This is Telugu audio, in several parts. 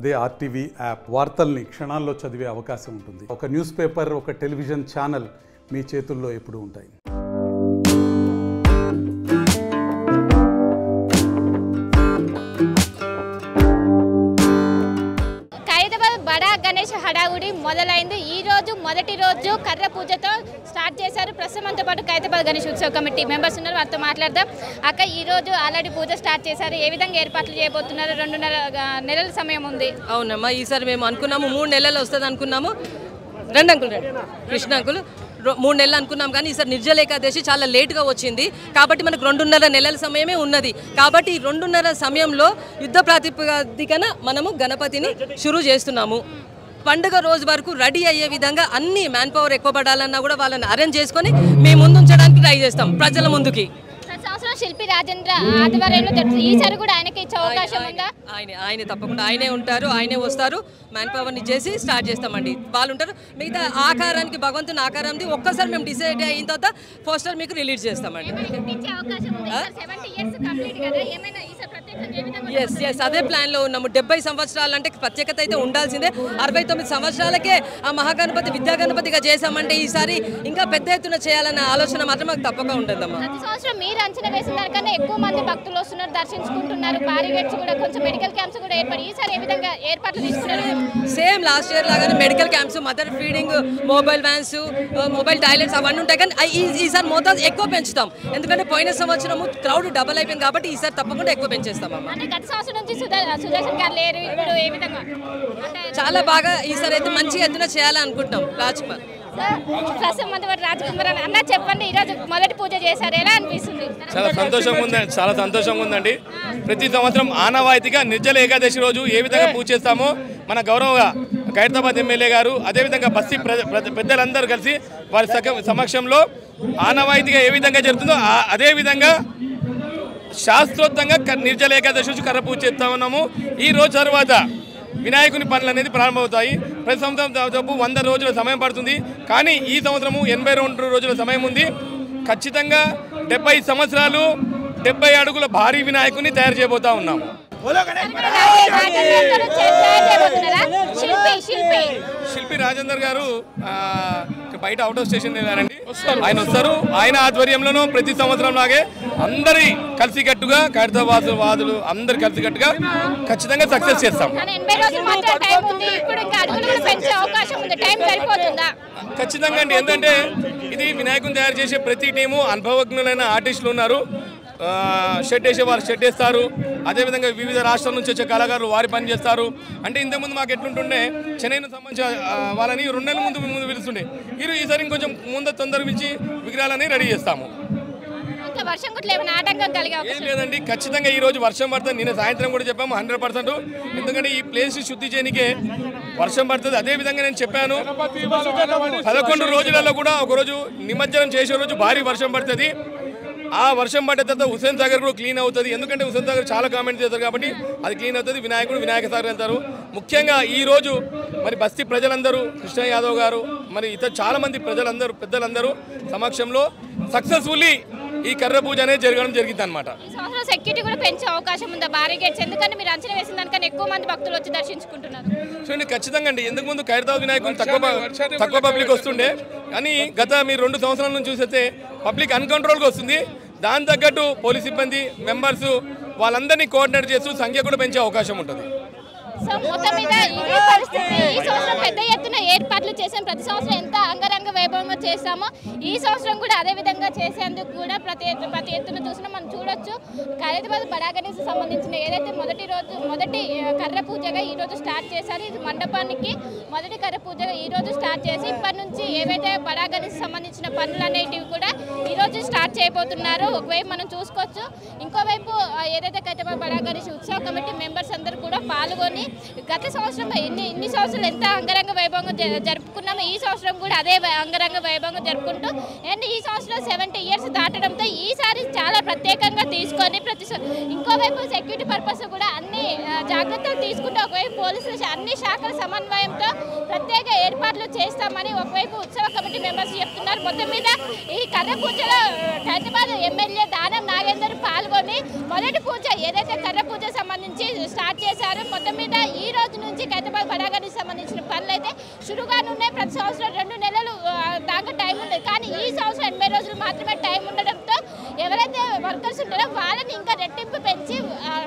అదే ఆర్టీవీ యాప్ వార్తల్ని క్షణాల్లో చదివే అవకాశం ఉంటుంది. ఒక న్యూస్ పేపర్, ఒక టెలివిజన్ ఛానల్ మీ చేతుల్లో ఎప్పుడూ ఉంటాయి. బడా గణేష్ హడావుడి మొదలైంది. ఈ రోజు మొదటి రోజు కర్ర పూజతో స్టార్ట్ చేశారు. ప్రస్తుతంతో పాటు ఖైరతాబాద్ గణేష్ ఉత్సవ కమిటీ మెంబర్స్ ఉన్నారు, వారితో మాట్లాడదాం. అక్క, ఈ రోజు ఆల్రెడీ పూజ స్టార్ట్ చేశారు, ఏ విధంగా ఏర్పాట్లు చేయబోతున్నారు? 2.5 నెలల సమయం ఉంది. అవునమ్మా, ఈసారి మేము అనుకున్నాము 3 నెలలు వస్తుంది అనుకున్నాము. రండి అంకుల్, రండి. కృష్ణ అంకుల్, 3 నెలలు అనుకున్నాం, కానీ ఈసారి నిర్జల ఏకాదశి చాలా లేట్గా వచ్చింది. కాబట్టి మనకు 2.5 నెలల సమయమే ఉన్నది. కాబట్టి 2.5 సమయంలో యుద్ధ ప్రాతిపదికన మనము గణపతిని షురూ చేస్తున్నాము. పండుగ రోజు వరకు రెడీ అయ్యే విధంగా అన్ని మ్యాన్ పవర్ ఎక్కువ పడాలన్నా కూడా వాళ్ళని అరేంజ్ చేసుకొని మేము ముందు ఉంచడానికి ట్రై చేస్తాం ప్రజల ముందుకి. సంవత్సరం శిల్పి రాజేంద్ర ఆధ్వర్యంలో ఈసారి కూడా ఆయనకి ఇచ్చే అవకాశం ఉందా? ఆయన తప్పకుండా ఆయనే ఉంటారు, ఆయనే వస్తారు. మ్యాన్ పవర్ని చేసి స్టార్ట్ చేస్తామండి. వాళ్ళు ఉంటారు. మిగతా ఆకారానికి భగవంతుని ఆకారానికి ఒక్కసారి మేము డిసైడ్ అయిన తర్వాత పోస్టర్ మీకు రిలీజ్ చేస్తామండి. ఎస్, అదే ప్లాన్లో ఉన్నాము. 70 సంవత్సరాలు అంటే ప్రత్యేకత అయితే ఉండాల్సిందే. 69 సంవత్సరాలకే ఆ మహాగణపతి విద్యా గణపతిగా చేశామంటే ఈసారి ఇంకా పెద్ద ఎత్తున చేయాలన్న ఆలోచన మాత్రం మాకు తప్పకుండా ఉంటుందమ్మా. మీరు అంచనా వేసిన దానికన్నా ఎక్కువ మంది భక్తులు వస్తున్నారు, దర్శించుకుంటున్నారు. బారిగేట్స్ కూడా, కొంచెం మెడికల్ క్యాంప్స్ కూడా ఏర్పడి ఈసారి ఏ విధంగా ఏర్పాట్లు తీసుకున్నారు? సేమ్ లాస్ట్ ఇయర్ లాగానే medical camps, mother feeding, mobile vans, mobile toilets అవన్నీ ఉంటాయి. కానీ ఈసారి మోతాదు ఎక్కువ పెంచుతాం. ఎందుకంటే పోయిన సంవత్సరము క్రౌడ్ డబల్ అయిపోయింది కాబట్టి ఈసారి తప్పకుండా ఎక్కువ పెంచేస్తామమ్మా. గత సంవత్సరం నుంచి సుదర్శన్ గారు లేరు, ఇప్పుడు ఏ విధంగా? చాలా బాగా ఈసారి అయితే మంచి ఎత్తున చేయాలని అనుకుంటున్నాం. రాజ్కుమార్ రాజకుమార్ అన్న, చెప్పండి, ఈరోజు మొదటి పూజ చేశారు, ఎలా అనిపిస్తుంది? చాలా సంతోషంగా ఉందండి. ప్రతి సంవత్సరం ఆనవాయితీగా నిర్జల ఏకాదశి రోజు ఏ విధంగా పూజ చేస్తామో మన గౌరవ ఖైరతాబాద్ ఎమ్మెల్యే గారు, అదేవిధంగా బస్తీ పెద్దలందరూ కలిసి వారి సమక్షంలో ఆనవాయితీగా ఏ విధంగా జరుగుతుందో అదేవిధంగా శాస్త్రోక్తంగా నిర్జల ఏకాదశి రోజు కర్ర పూజ చేస్తా ఉన్నాము. ఈ రోజు తర్వాత వినాయకుని పనులు అనేది ప్రారంభమవుతాయి. ప్రతి సంవత్సరం దాదాపు 100 రోజుల సమయం పడుతుంది, కానీ ఈ సంవత్సరము 82 రోజుల సమయం ఉంది. ఖచ్చితంగా 70 సంవత్సరాలు 70 అడుగుల భారీ వినాయకుని తయారు చేయబోతా ఉన్నాము. శిల్పి రాజేందర్ గారు బయట అవుట్ ఆఫ్ స్టేషన్ వెళ్ళారండి. ఆయన వస్తారు. ఆయన ఆధ్వర్యంలోనూ ప్రతి సంవత్సరం లాగే అందరి కలిసికట్టుగా ఖైరతాబాద్ వాదులు అందరు కలిసికట్టుగా ఖచ్చితంగా సక్సెస్ చేస్తాం. ఖచ్చితంగా అండి. ఎందుకంటే ఇది వినాయకుని తయారు చేసే ప్రతి టీము అనుభవజ్ఞులైన ఆర్టిస్టులు ఉన్నారు. షెడ్ వేసే వారు షెడ్ వేస్తారు. అదేవిధంగా వివిధ రాష్ట్రాల నుంచి వచ్చే కళాకారులు వారి పని చేస్తారు. అంటే ఇంతకుముందు మాకు ఎట్లుంటుండే, చెన్నైకి సంబంధించిన వాళ్ళని 2 నెలల ముందు పిలుస్తుండే. ఈసారి ఇంకొంచెం తొందరగా పిలిచి విగ్రహాలని రెడీ చేస్తాము. ఏం లేదండి, ఖచ్చితంగా ఈ రోజు వర్షం పడుతుంది. నిన్న సాయంత్రం కూడా చెప్పాము 100%. ఎందుకంటే ఈ ప్లేస్ శుద్ధి చేయనికే వర్షం పడుతుంది. అదేవిధంగా నేను చెప్పాను 11 రోజులలో కూడా ఒకరోజు నిమజ్జనం చేసే రోజు భారీ వర్షం పడుతుంది. ఆ వర్షం పడ్డ తర్వాత హుస్సేన్ సాగర్ కూడా క్లీన్ అవుతుంది. ఎందుకంటే హుస్సేన్ సాగర్ చాలా కామెంట్ చేస్తారు కాబట్టి అది క్లీన్ అవుతుంది. వినాయక సాగర్ వెళ్తారు. ముఖ్యంగా ఈరోజు మరి బస్తీ ప్రజలందరూ, కృష్ణ యాదవ్ గారు, మరి ఇతర చాలామంది పెద్దలందరూ సమక్షంలో సక్సెస్ఫుల్లీ ఈ కర్ర పూజ అనేది జరగడం జరిగింది అనమాట. సెక్యూరిటీ కూడా పెంచే అవకాశం ఉందా బారిగేట్స్? ఎందుకంటే మీరు అంచనా వేసిన దానికన్నా ఎక్కువ మంది భక్తులు వచ్చి దర్శించుకుంటున్నారు. చూడండి, ఖచ్చితంగా అండి. ఎందుకు ముందు ఖైరతాబాద్ వినాయకులు తక్కువ పబ్లిక్ వస్తుండే, కానీ మీరు 2 సంవత్సరాల నుంచి చూస్తే పబ్లిక్ అన్కంట్రోల్గా వస్తుంది. దాని తగ్గట్టు పోలీస్ సిబ్బంది మెంబర్స్ వాళ్ళందరినీ కోఆర్డినేట్ చేస్తూ సంఖ్య కూడా పెంచే అవకాశం ఉంటుంది. సో మొత్తం మీద ఇదే పరిస్థితి. ఈ సంవత్సరం పెద్ద ఎత్తున ఏర్పాట్లు చేసాం. ప్రతి సంవత్సరం ఎంత అంగరంగ వైభవంగా చేస్తామో ఈ సంవత్సరం కూడా అదే విధంగా చేసేందుకు కూడా ప్రతి ఎత్తున చూసినా మనం చూడొచ్చు. ఖైరతాబాద్ బడా గణేష్ సంబంధించిన ఏదైతే మొదటి కర్ర పూజగా ఈ రోజు స్టార్ట్ చేశారు. ఇది మండపానికి మొదటి కర్ర పూజగా ఈ రోజు స్టార్ట్ చేసి ఇప్పటి నుంచి ఏవైతే బడా గణేష్ సంబంధించిన పనులు అనేటివి కూడా ఈ రోజు స్టార్ట్ చేయబోతున్నారు. ఒకవైపు మనం చూసుకోవచ్చు, ఇంకోవైపు ఏదైతే ఖైరతాబాద్ బడా గణేష్ ఉత్సవ కమిటీ మెంబర్స్ అందరూ కూడా పాల్గొని గత సంవత్సరం ఇన్ని సంవత్సరాలు ఎంత అంగరంగ వైభవంగా వైభవంగా జరుపుకున్నాము. ఈ సంవత్సరం కూడా అదే అంగరంగ వైభవంగా జరుపుకుంటూ అండ్ ఈ సంవత్సరం 70 years దాటడంతో ఈసారి చాలా ప్రత్యేకంగా తీసుకొని ఇంకోవైపు సెక్యూరిటీ పర్పస్ కూడా అన్ని జాగ్రత్తలు తీసుకుంటూ ఒకవైపు పోలీసులు అన్ని శాఖల సమన్వయంతో ప్రత్యేక ఏర్పాట్లు చేస్తామని ఒకవైపు ఉత్సవ కమిటీ మెంబర్స్ చెప్తున్నారు. మొత్తం మీద ఈ కర్ర పూజలో హైదరాబాద్ ఎమ్మెల్యే దానం నాగేందర్ పాల్గొని మొదటి పూజ ఏదైతే కర్ర పూజ సంబంధించి స్టార్ట్ చేశారో మొత్తం మీద ఈ రోజు నుంచి హైదరాబాద్ బడాగానికి సంబంధించిన పనులు అయితే చురుగానున్నాయి. ప్రతి సంవత్సరం 2 నెలలు దాకా టైం ఉంది, కానీ ఈ సంవత్సరం 80 రోజులు మాత్రమే టైం ఉండడంతో ఎవరైతే వర్కర్స్ ఉంటారో వాళ్ళని ఇంకా రెట్టింపు పెంచి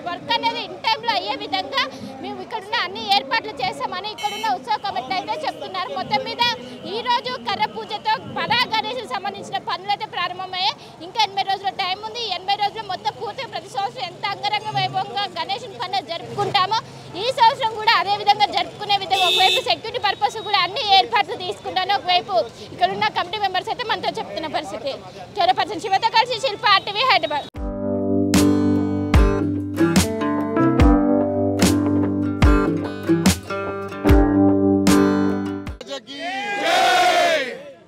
వర్క్ అనేది ఇన్ టైంలో అయ్యే విధంగా మేము ఇక్కడున్న అన్ని ఏర్పాట్లు చేస్తామని ఇక్కడున్న ఉత్సవ కమిటీ అయితే చెప్తున్నారు. మొత్తం మీద ఈ రోజు కర్ర పూజతో పడా గణేష్కి సంబంధించిన పనులు అయితే ప్రారంభమయ్యాయి. ఇంకా 80 రోజుల టైం ఉంది. 80 రోజులు మొత్తం పూర్తిగా ప్రతి సంవత్సరం ఎంత అంగరంగ వైభవంగా గణేష్ పండుగ జరుపుకుంటామో ఈ సంవత్సరం కూడా అదే విధంగా జరుపుకునే విధంగా ఒకవైపు సెక్యూరిటీ పర్పస్ కూడా అన్ని ఏర్పాట్లు తీసుకుంటాను. ఒకవైపు ఇక్కడ ఉన్న కమిటీ మెంబర్స్ అయితే మనతో చెప్తున్న పరిస్థితి. కెమెరా పర్సన్ శివతో కలిసి Shilpa RTV Hyderabad.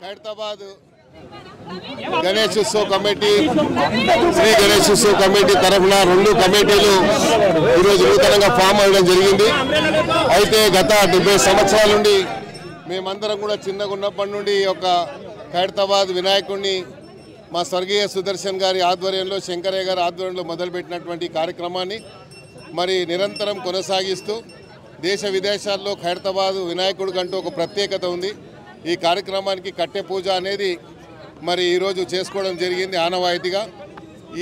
Khairatabad Ganesh Utsav committee Shri Ganesh Utsav committee తరఫున 2 కమిటీలు ఈరోజు నూతనంగా ఫామ్ అవ్వడం జరిగింది. అయితే గత 70 సంవత్సరాల నుండి మేమందరం కూడా చిన్నగా ఉన్నప్పటి నుండి ఒక ఖైరతాబాద్ వినాయకుడిని మా స్వర్గీయ సుదర్శన్ గారి ఆధ్వర్యంలో శంకరయ్య గారి ఆధ్వర్యంలో మొదలుపెట్టినటువంటి కార్యక్రమాన్ని మరి నిరంతరం కొనసాగిస్తూ దేశ విదేశాల్లో ఖైరతాబాద్ వినాయకుడి కంటూ ఒక ప్రత్యేకత ఉంది. ఈ కార్యక్రమానికి కట్టె పూజ అనేది మరి ఈరోజు చేసుకోవడం జరిగింది ఆనవాయితీగా.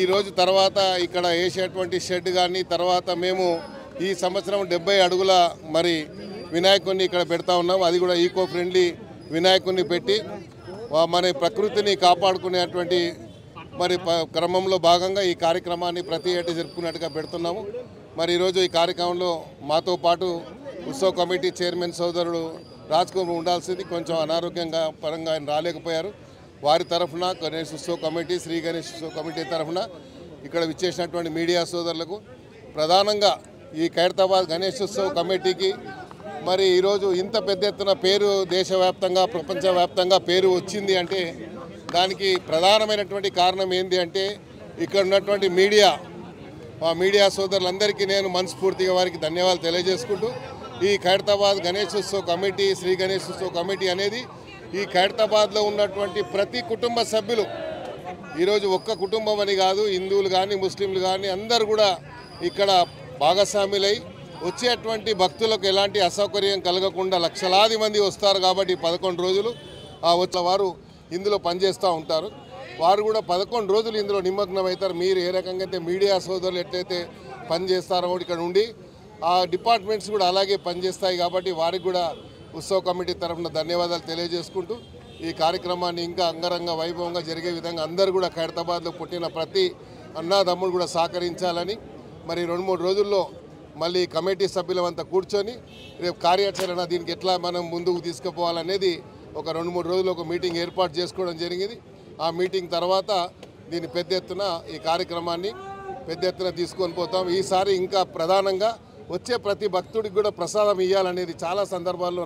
ఈరోజు తర్వాత ఇక్కడ వేసేటువంటి షెడ్ కానీ తర్వాత మేము ఈ సంవత్సరం 70 అడుగుల మరి వినాయకుడిని ఇక్కడ పెడతా ఉన్నాం. అది కూడా ఈకో ఫ్రెండ్లీ వినాయకుడిని పెట్టి మన ప్రకృతిని కాపాడుకునేటువంటి మరి క్రమంలో భాగంగా ఈ కార్యక్రమాన్ని ప్రతి ఏటా జరుపుకున్నట్టుగా పెడుతున్నాము. మరి ఈరోజు ఈ కార్యక్రమంలో మాతో పాటు ఉత్సవ కమిటీ చైర్మన్ సోదరుడు రాజ్ కుమార్ ఉండాల్సింది, కొంచెం అనారోగ్యంగా పరంగా ఆయన రాలేకపోయారు. వారి తరఫున గణేష్ ఉత్సవ కమిటీ శ్రీ గణేష్ ఉత్సవ కమిటీ తరఫున ఇక్కడ విచ్చేసినటువంటి మీడియా సోదరులకు ప్రధానంగా ఈ ఖైరతాబాద్ గణేష్ ఉత్సవ కమిటీకి మరి ఈరోజు ఇంత పెద్ద ఎత్తున పేరు దేశవ్యాప్తంగా ప్రపంచవ్యాప్తంగా పేరు వచ్చింది అంటే దానికి ప్రధానమైనటువంటి కారణం ఏంటి అంటే ఇక్కడ ఉన్నటువంటి మీడియా సోదరులందరికీ నేను మనస్ఫూర్తిగా వారికి ధన్యవాదాలు తెలియజేసుకుంటూ ఈ ఖైరతాబాద్ గణేష్ ఉత్సవ కమిటీ శ్రీ గణేష్ ఉత్సవ కమిటీ అనేది ఈ ఖైరతాబాద్లో ఉన్నటువంటి ప్రతి కుటుంబ సభ్యులు ఈరోజు ఒక్క కుటుంబం అని కాదు, హిందువులు కానీ ముస్లింలు కానీ అందరూ కూడా ఇక్కడ భాగస్వాములై వచ్చేటువంటి భక్తులకు ఎలాంటి అసౌకర్యం కలగకుండా లక్షలాది మంది వస్తారు. కాబట్టి 11 రోజులు వచ్చే వారు ఇందులో పనిచేస్తూ ఉంటారు. వారు కూడా 11 రోజులు ఇందులో నిమగ్నం అవుతారు. మీరు ఏ రకంగా అయితే మీడియా సోదరులు ఎట్లయితే పనిచేస్తారో ఇక్కడ ఉండి ఆ డిపార్ట్మెంట్స్ కూడా అలాగే పనిచేస్తాయి. కాబట్టి వారికి కూడా ఉత్సవ కమిటీ తరఫున ధన్యవాదాలు తెలియజేసుకుంటూ ఈ కార్యక్రమాన్ని ఇంకా అంగరంగ వైభవంగా జరిగే విధంగా అందరూ కూడా ఖైరతాబాద్లో పుట్టిన ప్రతి అన్నదమ్ముడు కూడా సహకరించాలని మరి 2-3 రోజుల్లో మళ్ళీ కమిటీ సభ్యులంతా కూర్చొని రేపు కార్యాచరణ దీనికి ఎట్లా మనం ముందుకు తీసుకుపోవాలనేది ఒక 2-3 రోజులు ఒక మీటింగ్ ఏర్పాటు చేసుకోవడం జరిగింది. ఆ మీటింగ్ తర్వాత దీన్ని పెద్ద ఎత్తున ఈ కార్యక్రమాన్ని పెద్ద ఎత్తున తీసుకొని పోతాం. ఈసారి ఇంకా ప్రధానంగా వచ్చే ప్రతి భక్తుడికి కూడా ప్రసాదం ఇవ్వాలనేది చాలా సందర్భాల్లో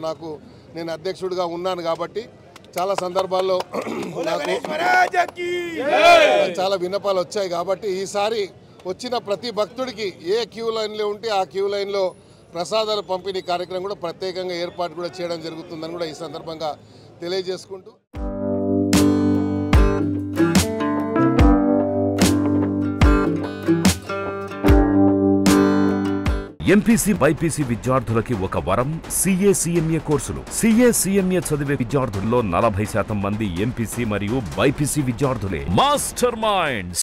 నేను అధ్యక్షుడిగా ఉన్నాను కాబట్టి చాలా సందర్భాల్లో నాకు చాలా విన్నపాలు వచ్చాయి. కాబట్టి ఈసారి వచ్చిన ప్రతి భక్తుడికి ఏ క్యూ లైన్లో ఉంటే ఆ క్యూ లైన్లో ప్రసాదాల పంపిణీ కార్యక్రమం కూడా ప్రత్యేకంగా ఏర్పాటు కూడా చేయడం జరుగుతుందని కూడా ఈ సందర్భంగా తెలియజేసుకుంటూ ఎంపీసీ బైపీసీ విద్యార్థులకి ఒక వరం CA CMA కోర్సులు. CA CMA చదివే విద్యార్థుల్లో 40% మంది ఎంపీసీ మరియు బైపీసీ విద్యార్థులే. Master minds